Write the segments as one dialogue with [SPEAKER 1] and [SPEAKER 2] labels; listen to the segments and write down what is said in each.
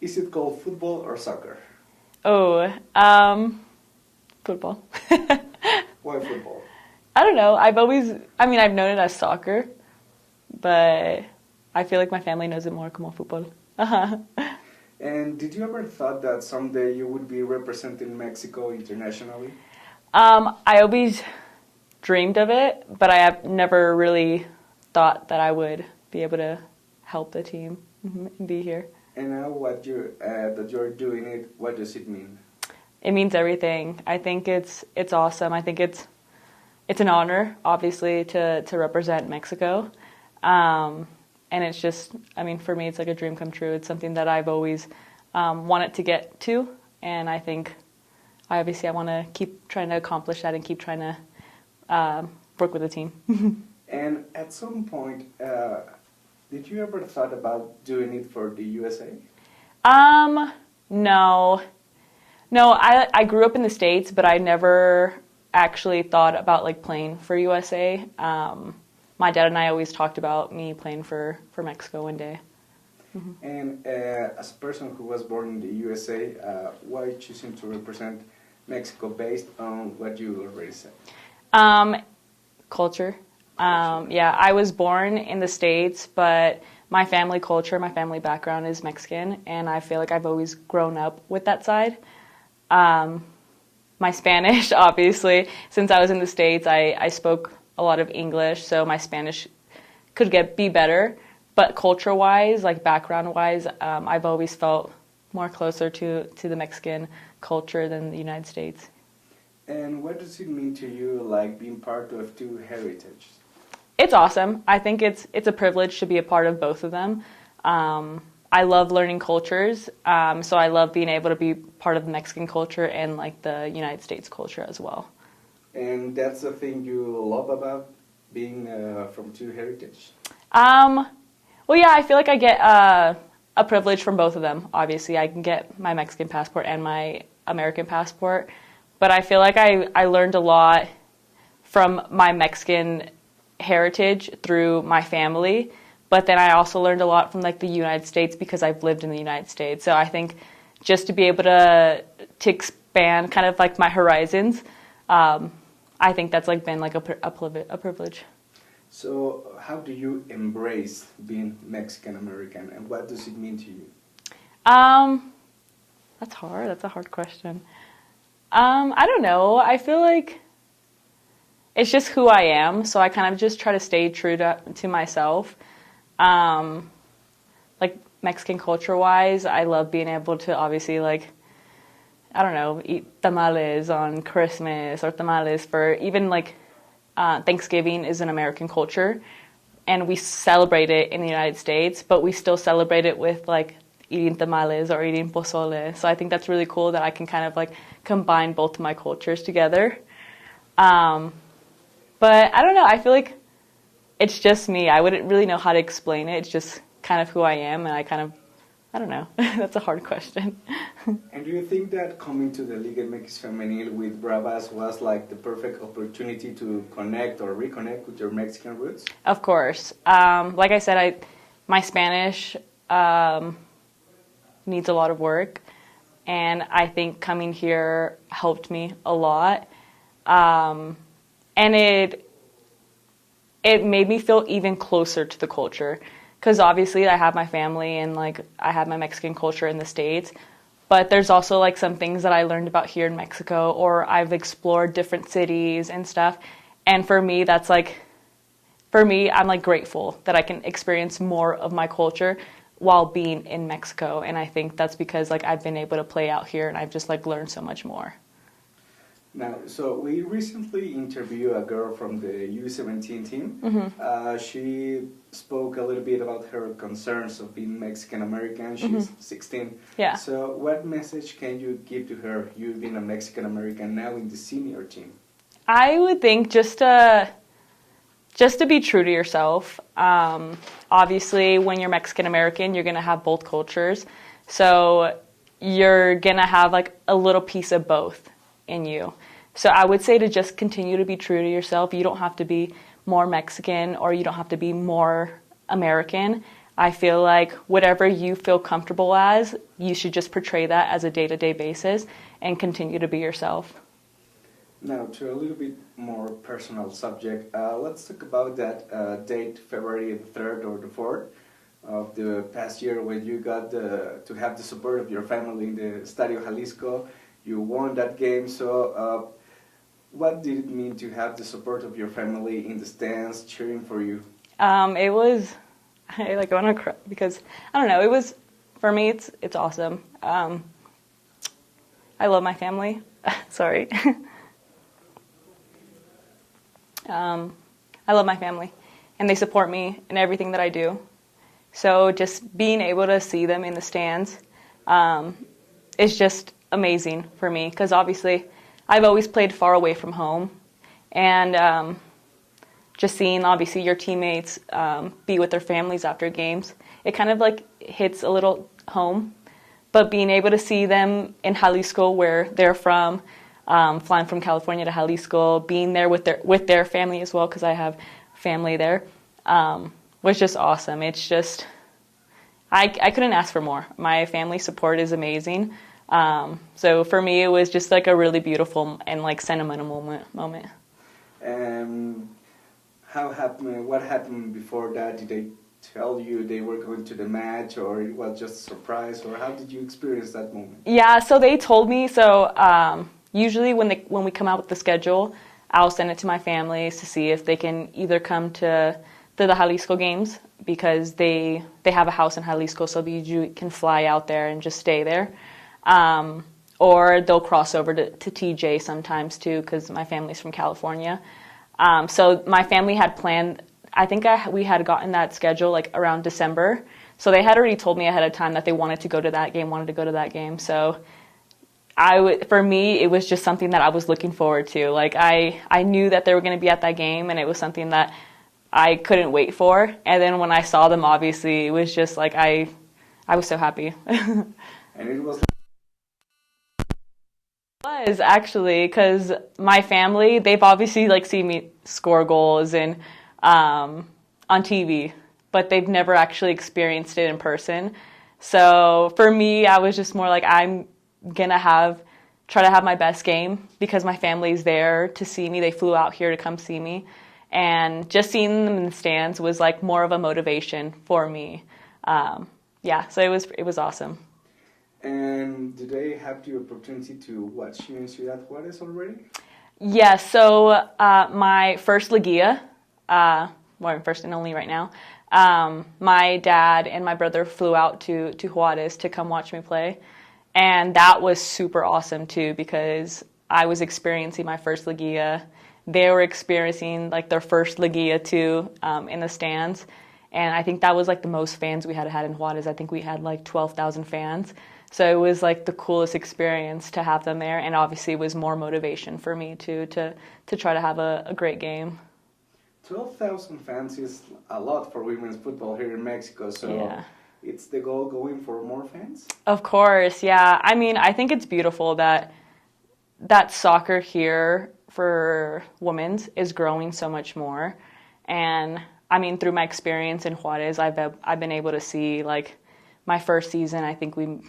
[SPEAKER 1] Is it called football or soccer?
[SPEAKER 2] Oh, football.
[SPEAKER 1] Why football?
[SPEAKER 2] I don't know. I've known it as soccer, but I feel like my family knows it more como football.
[SPEAKER 1] And did you ever thought that someday you would be representing Mexico internationally?
[SPEAKER 2] I always dreamed of it, but I have never really thought that I would be able to help the team and be here.
[SPEAKER 1] And now that you're doing it, what does it mean?
[SPEAKER 2] It means everything. I think it's awesome. I think it's an honor, obviously, to represent Mexico. And it's just, for me, it's like a dream come true. It's something that I've always wanted to get to, and I think I want to keep trying to accomplish that and keep trying to work with the team.
[SPEAKER 1] And at some point, did you ever thought about doing it for the USA?
[SPEAKER 2] No. I grew up in the States, but I never actually thought about like playing for USA. My dad and I always talked about me playing for Mexico one day. Mm-hmm.
[SPEAKER 1] And as a person who was born in the USA, why choosing to represent Mexico based on what you already said?
[SPEAKER 2] Culture. Yeah, I was born in the States, but my family culture, my family background is Mexican, and I feel like I've always grown up with that side. My Spanish, obviously, since I was in the States, I spoke a lot of English, so my Spanish could be better. But culture-wise, like background-wise, I've always felt more closer to the Mexican culture than the United States.
[SPEAKER 1] And what does it mean to you, like being part of two heritages?
[SPEAKER 2] It's awesome. I think it's a privilege to be a part of both of them. I love learning cultures, so I love being able to be part of the Mexican culture and like the United States culture as well.
[SPEAKER 1] And that's the thing you love about being from two heritage?
[SPEAKER 2] Well, yeah, I feel like I get a privilege from both of them. Obviously, I can get my Mexican passport and my American passport, but I feel like I learned a lot from my Mexican heritage through my family, but then I also learned a lot from like the United States because I've lived in the United States. So I think just to be able to expand kind of like my horizons, I think that's like been like a privilege.
[SPEAKER 1] So how do you embrace being Mexican American, and what does it mean to you?
[SPEAKER 2] That's hard. That's a hard question. I don't know. I feel like it's just who I am, so I kind of just try to stay true to myself. Like Mexican culture-wise, I love being able to obviously like, I don't know, eat tamales on Christmas or tamales for even like Thanksgiving is an American culture, and we celebrate it in the United States, but we still celebrate it with like eating tamales or eating pozole. So I think that's really cool that I can kind of like combine both of my cultures together. But I don't know, I feel like it's just me. I wouldn't really know how to explain it. It's just kind of who I am, and I don't know. That's a hard question.
[SPEAKER 1] And do you think that coming to the Liga MX Femenil with Bravas was like the perfect opportunity to connect or reconnect with your Mexican roots?
[SPEAKER 2] Of course. Like I said, my Spanish needs a lot of work, and I think coming here helped me a lot. And it made me feel even closer to the culture, because obviously I have my family and like I have my Mexican culture in the States, but there's also like some things that I learned about here in Mexico, or I've explored different cities and stuff. And for me, I'm like grateful that I can experience more of my culture while being in Mexico. And I think that's because like I've been able to play out here and I've just like learned so much more.
[SPEAKER 1] Now, so we recently interviewed a girl from the U17 team.
[SPEAKER 2] Mm-hmm.
[SPEAKER 1] She spoke a little bit about her concerns of being Mexican American. She's 16.
[SPEAKER 2] Yeah.
[SPEAKER 1] So what message can you give to her, you being a Mexican American now in the senior team?
[SPEAKER 2] I would think just to be true to yourself. Obviously, when you're Mexican American, you're going to have both cultures. So you're going to have like a little piece of both in you. So I would say to just continue to be true to yourself. You don't have to be more Mexican or you don't have to be more American. I feel like whatever you feel comfortable as, you should just portray that as a day-to-day basis and continue to be yourself.
[SPEAKER 1] Now, to a little bit more personal subject, let's talk about that date, February the 3rd or the 4th of the past year when you got to have the support of your family in the Estadio Jalisco. You won that game, so what did it mean to have the support of your family in the stands cheering for you?
[SPEAKER 2] It was, I want to cry because, I don't know, it was, for me, it's awesome. I love my family. Sorry. I love my family, and they support me in everything that I do. So just being able to see them in the stands is just amazing for me, because obviously I've always played far away from home, and just seeing obviously your teammates be with their families after games, it kind of like hits a little home. But being able to see them in Jalisco, where they're from, flying from California to Jalisco, being there with their family as well, because I have family there, was just awesome. It's just, I couldn't ask for more. My family support is amazing. So for me, it was just like a really beautiful and like sentimental moment.
[SPEAKER 1] What happened before that? Did they tell you they were going to the match, or it was just a surprise, or how did you experience that moment?
[SPEAKER 2] Yeah, so they told me. So usually when we come out with the schedule, I'll send it to my families to see if they can either come to the Jalisco games, because they have a house in Jalisco, so they usually can fly out there and just stay there. Or they'll cross over to TJ sometimes too, because my family's from California. So my family had planned, I think we had gotten that schedule like around December. So they had already told me ahead of time that they wanted to go to that game. So for me, it was just something that I was looking forward to. Like I knew that they were going to be at that game, and it was something that I couldn't wait for. And then when I saw them, obviously, it was just like I was so happy.
[SPEAKER 1] And it was
[SPEAKER 2] actually, because my family, they've obviously like seen me score goals and on TV, but they've never actually experienced it in person. So for me, I was just more like, I'm gonna try to have my best game, because my family's there to see me. They flew out here to come see me, and just seeing them in the stands was like more of a motivation for me. So it was awesome.
[SPEAKER 1] And did they have the opportunity to watch you in Ciudad Juárez already?
[SPEAKER 2] Yes, so my first Liguilla, first and only right now, my dad and my brother flew out to Juárez to come watch me play. And that was super awesome too, because I was experiencing my first Liguilla. They were experiencing like their first Liguilla too, in the stands. And I think that was like the most fans we had in Juárez. I think we had like 12,000 fans. So it was like the coolest experience to have them there, and obviously it was more motivation for me to try to have a great game.
[SPEAKER 1] 12,000 fans is a lot for women's football here in Mexico, so yeah. It's the goal going for more fans?
[SPEAKER 2] Of course, yeah. I mean, I think it's beautiful that soccer here for women's is growing so much more. And I mean, through my experience in Juárez, I've been able to see, like, my first season, I think we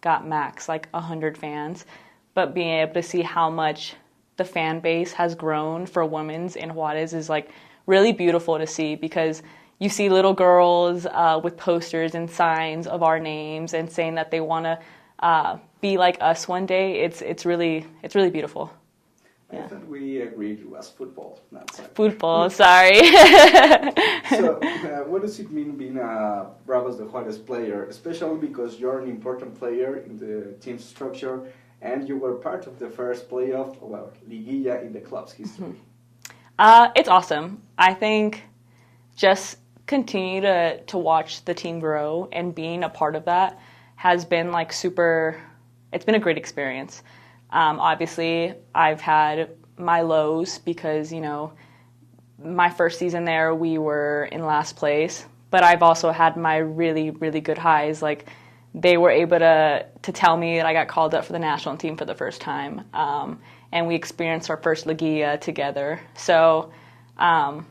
[SPEAKER 2] got max like 100 fans, but being able to see how much the fan base has grown for women's in Juárez is like really beautiful to see, because you see little girls with posters and signs of our names and saying that they want to be like us one day. It's really beautiful.
[SPEAKER 1] I thought we agreed it was football, not soccer.
[SPEAKER 2] Football, sorry.
[SPEAKER 1] So, what does it mean being a Bravos de Juárez player, especially because you're an important player in the team structure, and you were part of the first playoff, Liguilla in the club's history?
[SPEAKER 2] It's awesome. I think just continue to watch the team grow, and being a part of that has been like it's been a great experience. Obviously, I've had my lows because, my first season there, we were in last place. But I've also had my really, really good highs. Like, they were able to tell me that I got called up for the national team for the first time. And we experienced our first Liguilla together. So, I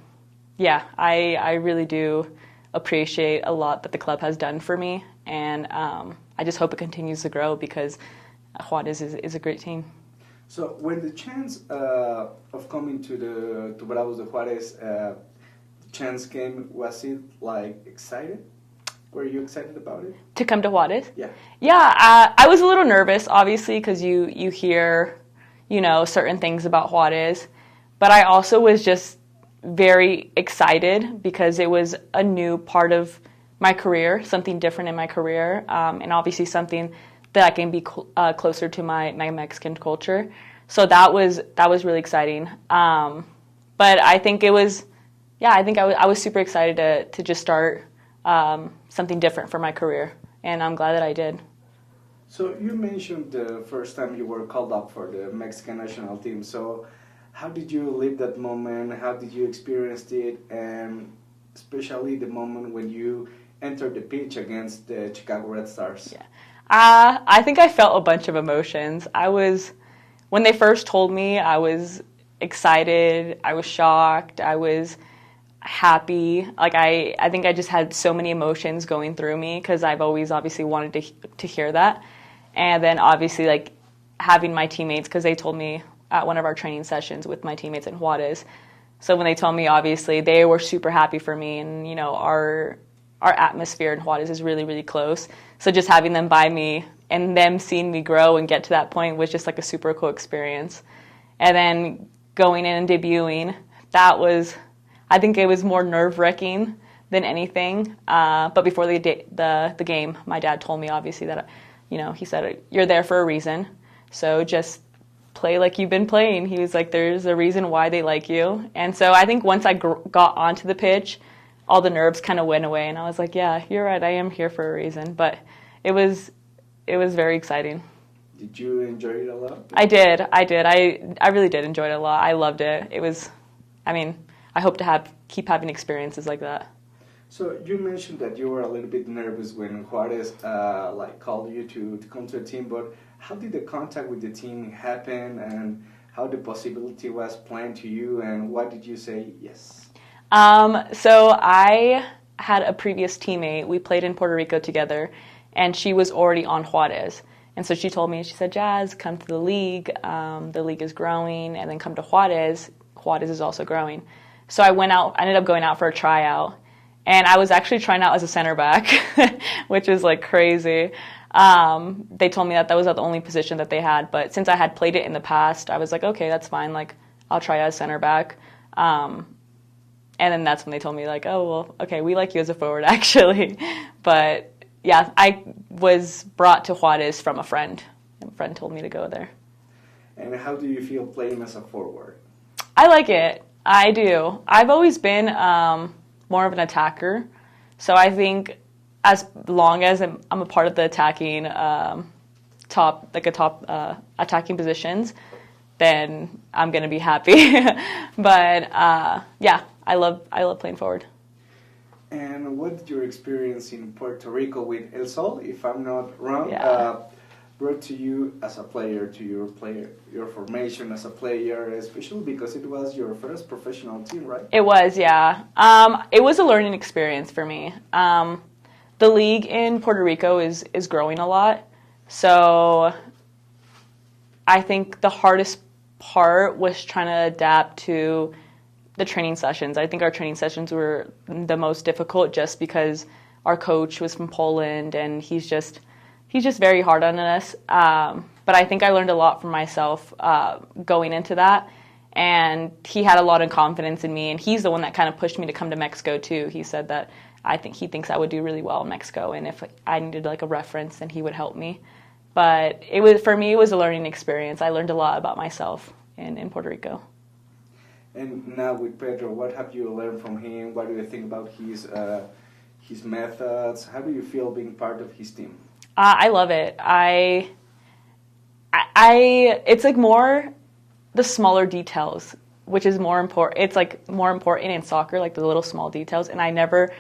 [SPEAKER 2] really do appreciate a lot that the club has done for me, and I just hope it continues to grow because Juárez is a great team.
[SPEAKER 1] So when the chance of coming to Bravos de Juárez, the chance came, was it like excited? Were you excited about it?
[SPEAKER 2] To come to Juárez?
[SPEAKER 1] Yeah.
[SPEAKER 2] Yeah, I was a little nervous, obviously, because you hear, certain things about Juárez. But I also was just very excited because it was a new part of my career, something different in my career, and obviously something that I can be closer to my Mexican culture. So that was really exciting. But I think it was, I was super excited to just start something different for my career, and I'm glad that I did.
[SPEAKER 1] So you mentioned the first time you were called up for the Mexican national team. So how did you live that moment? How did you experience it? And especially the moment when you entered the pitch against the Chicago Red Stars.
[SPEAKER 2] Yeah. I think I felt a bunch of emotions. When they first told me, I was excited, I was shocked, I was happy. Like I think I just had so many emotions going through me because I've always obviously wanted to hear that. And then obviously like having my teammates, because they told me at one of our training sessions with my teammates in Juárez. So when they told me, obviously they were super happy for me, and our atmosphere in Juárez is really, really close. So just having them by me and them seeing me grow and get to that point was just like a super cool experience. And then going in and debuting, I think it was more nerve-wracking than anything. But before the game, my dad told me obviously that, he said, you're there for a reason. So just play like you've been playing. He was like, there's a reason why they like you. And so I think once I got onto the pitch, all the nerves kind of went away, and I was like, yeah, you're right, I am here for a reason. But it was very exciting.
[SPEAKER 1] Did you enjoy it a lot?
[SPEAKER 2] I did. I really did enjoy it a lot. I loved it. It was, I hope to keep having experiences like that.
[SPEAKER 1] So you mentioned that you were a little bit nervous when Juárez called you to come to a team, but how did the contact with the team happen, and how the possibility was planned to you, and why did you say yes?
[SPEAKER 2] So I had a previous teammate. We played in Puerto Rico together, and she was already on Juárez. And so she told me, she said, Jazz, come to the league. The league is growing, and then come to Juárez. Juárez is also growing. So I ended up going out for a tryout. And I was actually trying out as a center back, which is like crazy. They told me that was the only position that they had. But since I had played it in the past, I was like, okay, that's fine. Like, I'll try as center back. And then that's when they told me, like, oh, well, okay, we like you as a forward, actually. But, yeah, I was brought to Juárez from a friend. A friend told me to go there.
[SPEAKER 1] And how do you feel playing as a forward?
[SPEAKER 2] I like it. I do. I've always been more of an attacker. So I think as long as I'm a part of the attacking top attacking positions, then I'm going to be happy. But, yeah, I love playing forward.
[SPEAKER 1] And what did your experience in Puerto Rico with El Sol, if I'm not wrong, brought to you as a player, to your formation as a player, especially because it was your first professional team, right? It
[SPEAKER 2] was, yeah. It was a learning experience for me. The league in Puerto Rico is growing a lot, so I think the hardest part was trying to adapt to the training sessions. I think our training sessions were the most difficult just because our coach was from Poland, and he's just very hard on us. But I think I learned a lot from myself going into that, and he had a lot of confidence in me, and he's the one that kind of pushed me to come to Mexico too. He said that he thinks I would do really well in Mexico, and if I needed like a reference, then he would help me. But for me, it was a learning experience. I learned a lot about myself in Puerto Rico.
[SPEAKER 1] And now with Pedro, what have you learned from him? What do you think about his methods? How do you feel being part of his team?
[SPEAKER 2] I love it. It's like more the smaller details, which is more important. It's like more important in soccer, like the little small details. And I never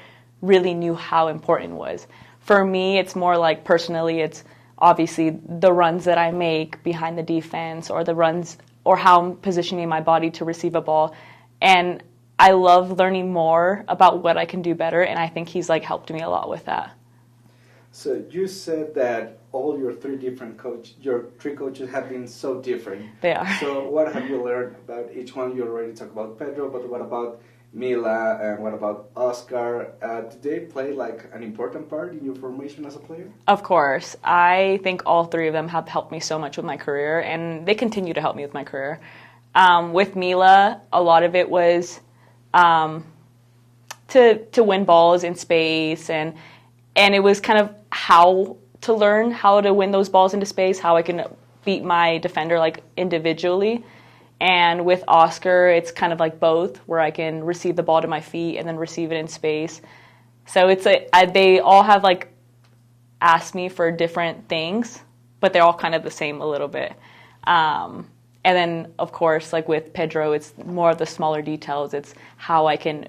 [SPEAKER 2] really knew how important it was. For me, it's more like personally, it's obviously the runs that I make behind the defense, or the runs, or how I'm positioning my body to receive a ball. And I love learning more about what I can do better, and I think he's like helped me a lot with that.
[SPEAKER 1] So you said that all your your three coaches have been so different.
[SPEAKER 2] They are.
[SPEAKER 1] So what have you learned about each one? You already talked about Pedro, but what about Mila and what about Oscar? Did they play like an important part in your formation as a player?
[SPEAKER 2] Of course. I think all three of them have helped me so much with my career, and they continue to help me with my career. With Mila, a lot of it was to win balls in space, and it was kind of how to learn how to win those balls into space, how I can beat my defender like individually. And with Oscar, it's kind of like both, where I can receive the ball to my feet and then receive it in space. So they all have like asked me for different things, but they're all kind of the same a little bit. And then, of course, like with Pedro, it's more of the smaller details. It's how I can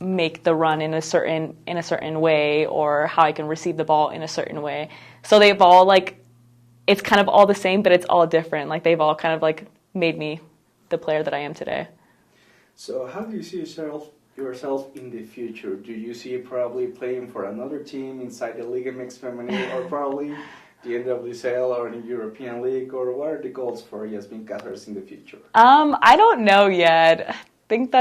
[SPEAKER 2] make the run in a certain way, or how I can receive the ball in a certain way. So they've all like, it's kind of all the same, but it's all different. Like they've all kind of like made me the player that I am today. So
[SPEAKER 1] how do you see yourself in the future? Do you see probably playing for another team inside the Liga MX Femenil, or probably the NWSL or the European League, or what are the goals for Jasmine Casarez in the future? I
[SPEAKER 2] don't know yet. I think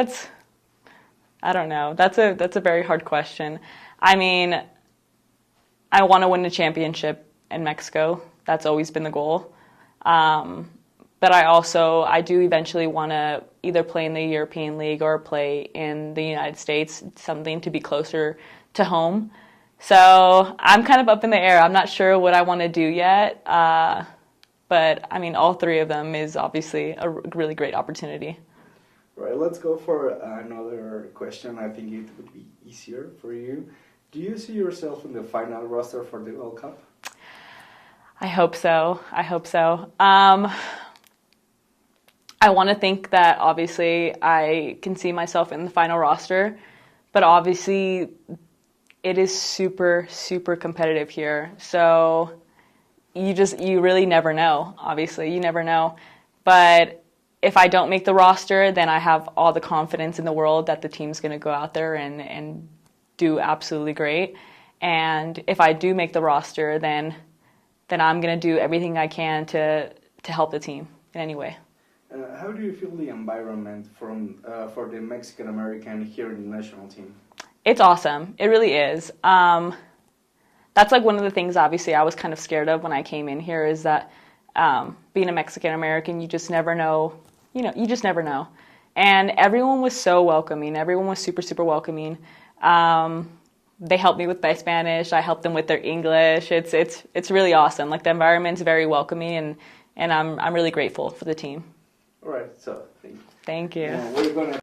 [SPEAKER 2] I don't know. That's a very hard question. I mean, I want to win a championship in Mexico. That's always been the goal. But I do eventually want to either play in the European League or play in the United States, something to be closer to home. So I'm kind of up in the air. I'm not sure what I want to do yet. But I mean, all three of them is obviously a really great opportunity.
[SPEAKER 1] Right, let's go for another question. I think it would be easier for you. Do you see yourself in the final roster for the World Cup?
[SPEAKER 2] I hope so. I want to think that obviously I can see myself in the final roster, but obviously it is super, super competitive here. So you really never know. Obviously, you never know. But if I don't make the roster, then I have all the confidence in the world that the team's going to go out there and do absolutely great. And if I do make the roster, then I'm going to do everything I can to help the team in any way.
[SPEAKER 1] How do you feel the environment for the Mexican American here in the national team?
[SPEAKER 2] It's awesome. It really is. That's like one of the things, obviously, I was kind of scared of when I came in here, is that being a Mexican American, you just never know. You just never know. And everyone was so welcoming. Everyone was super, super welcoming. They helped me with my Spanish. I helped them with their English. It's really awesome. Like the environment's very welcoming, and I'm really grateful for the team.
[SPEAKER 1] All right, so
[SPEAKER 2] thank you.
[SPEAKER 1] Yeah, we're gonna